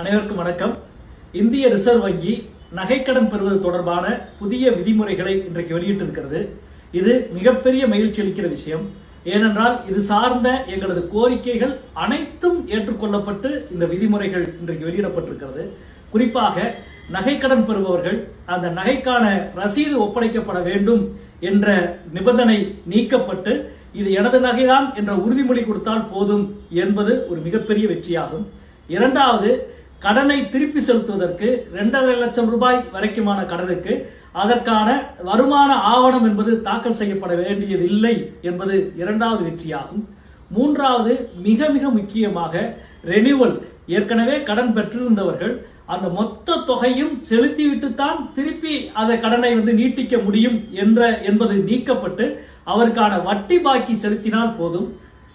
அனைவருக்கும் வணக்கம். இந்திய ரிசர்வ் வங்கி நகைக்கடன் பெறுவது தொடர்பான புதிய விதிமுறைகளை இன்றைக்கு வெளியிட்டிருக்கிறது. இது மிகப்பெரிய மகிழ்ச்சி அளிக்கிற விஷயம். ஏனென்றால் இது சார்ந்த எங்களது கோரிக்கைகள் அனைத்தும் ஏற்றுக்கொள்ளப்பட்டு இந்த விதிமுறைகள் இன்றைக்கு வெளியிடப்பட்டிருக்கிறது. குறிப்பாக நகைக்கடன் பெறுபவர்கள் அந்த நகைக்கான ரசீது ஒப்படைக்கப்பட வேண்டும் என்ற நிபந்தனை நீக்கப்பட்டு இது எனது நகைதான் என்ற உறுதிமொழி கொடுத்தால் போதும் என்பது ஒரு மிகப்பெரிய வெற்றியாகும். இரண்டாவது, கடனை திருப்பி செலுத்துவதற்கு 2.5 லட்சம் ரூபாய் வரைக்குமான கடனுக்கு அதற்கான வருமான ஆவணம் என்பது தாக்கல் செய்யப்பட வேண்டியதில்லை என்பது இரண்டாவது வெற்றியாகும். மூன்றாவது, மிக மிக முக்கியமாக ரெனிவல், ஏற்கனவே கடன் பெற்றிருந்தவர்கள் அந்த மொத்த தொகையும் செலுத்திவிட்டுத்தான் திருப்பி அந்த கடனை நீட்டிக்க முடியும் என்பது நீக்கப்பட்டு அவருக்கான வட்டி பாக்கி செலுத்தினால் போதும்.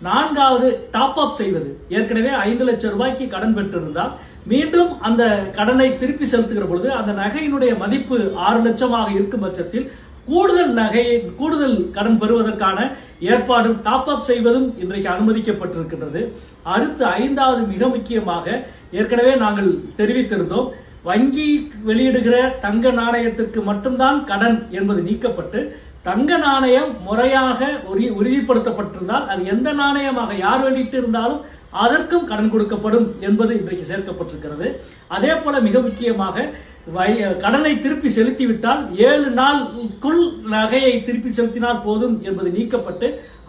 நான்காவது, டாப் அப் செய்வது, ஏற்கனவே 5 லட்சம் ரூபாய்க்கு கடன் பெற்றிருந்தால் மீண்டும் அந்த கடனை திருப்பி செலுத்துகிற பொழுது அந்த நகையினுடைய மதிப்பு 6 லட்சமாக இருக்கும் பட்சத்தில் கூடுதல் கடன் பெறுவதற்கான ஏற்பாடும் டாப் அப் செய்வதும் இன்றைக்கு அனுமதிக்கப்பட்டிருக்கின்றது. அடுத்து ஐந்தாவது, மிக முக்கியமாக ஏற்கனவே நாங்கள் தெரிவித்திருந்தோம், வங்கி வெளியிடுகிற தங்க நாணயத்திற்கு மட்டும்தான் கடன் என்பது நீக்கப்பட்டு தங்க நாணயம் முறையாக உறுதிப்படுத்தப்பட்டிருந்தால் அது எந்த நாணயமாக யார் வெளியிட்டு இருந்தாலும் அதற்கும் கடன் கொடுக்கப்படும் என்பது இன்றைக்கு சேர்க்கப்பட்டிருக்கிறது. அதே போல மிக முக்கியமாக கடனை திருப்பி செலுத்திவிட்டால் 7 நாளுக்குள் நகையை திருப்பி செலுத்தினால் போதும் என்பது நீக்கப்பட்டு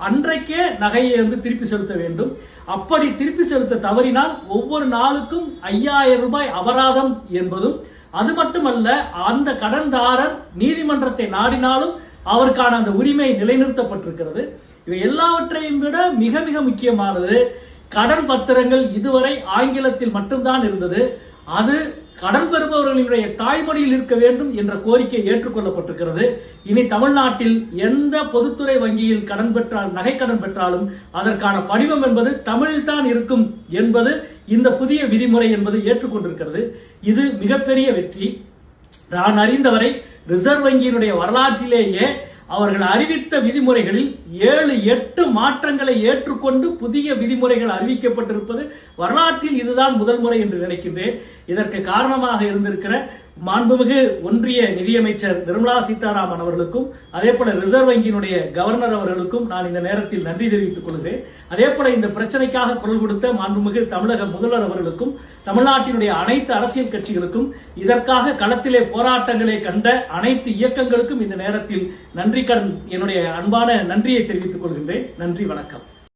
அன்றைக்கே நகையை திருப்பி செலுத்த வேண்டும். அப்படி திருப்பி செலுத்த தவறினால் ஒவ்வொரு நாளுக்கும் 5000 ரூபாய் அபராதம் என்பதும், அது மட்டுமல்ல அந்த கடன்தாரர் நீதிமன்றத்தை நாடினாலும் அவருக்கான அந்த உரிமை நிலைநிறுத்தப்பட்டிருக்கிறது. இவை எல்லாவற்றையும் விட மிக மிக முக்கியமானது, கடன் பத்திரங்கள் இதுவரை ஆங்கிலத்தில் மட்டும்தான் இருந்தது. அது கடன் பெறுபவர்களுடைய தாய்மொழியில் இருக்க வேண்டும் என்ற கோரிக்கை ஏற்றுக்கொள்ளப்பட்டிருக்கிறது. இனி தமிழ்நாட்டில் எந்த பொதுத்துறை வங்கியில் நகை கடன் பெற்றாலும் அதற்கான படிவம் என்பது தமிழில் தான் இருக்கும் என்பது இந்த புதிய விதிமுறை என்பது ஏற்றுக்கொண்டிருக்கிறது. இது மிகப்பெரிய வெற்றி. நான் அறிந்தவரை ரிசர்வ் வங்கியினுடைய வரலாற்றிலேயே அவர்கள் அறிவித்த விதிமுறைகளில் 7-8 மாற்றங்களை ஏற்றுக்கொண்டு புதிய விதிமுறைகள் அறிவிக்கப்பட்டிருப்பது வரலாற்றில் இதுதான் முதல் முறை என்று நினைக்கின்றேன். இதற்கு காரணமாக இருந்திருக்கிற மாண்புமிகு ஒன்றிய நிதியமைச்சர் நிர்மலா சீதாராமன் அவர்களுக்கும் அதே போல ரிசர்வ் வங்கியினுடைய கவர்னர் அவர்களுக்கும் நான் இந்த நேரத்தில் நன்றி தெரிவித்துக் கொள்கிறேன். அதே போல இந்த பிரச்சனைக்காக குரல் கொடுத்த மாண்புமிகு தமிழக முதல்வர் அவர்களுக்கும் தமிழ்நாட்டினுடைய அனைத்து அரசியல் கட்சிகளுக்கும் இதற்காக களத்திலே போராட்டங்களை கண்ட அனைத்து இயக்கங்களுக்கும் இந்த நேரத்தில் என்னுடைய அன்பான நன்றியை தெரிவித்துக் கொள்கின்றேன். நன்றி, வணக்கம்.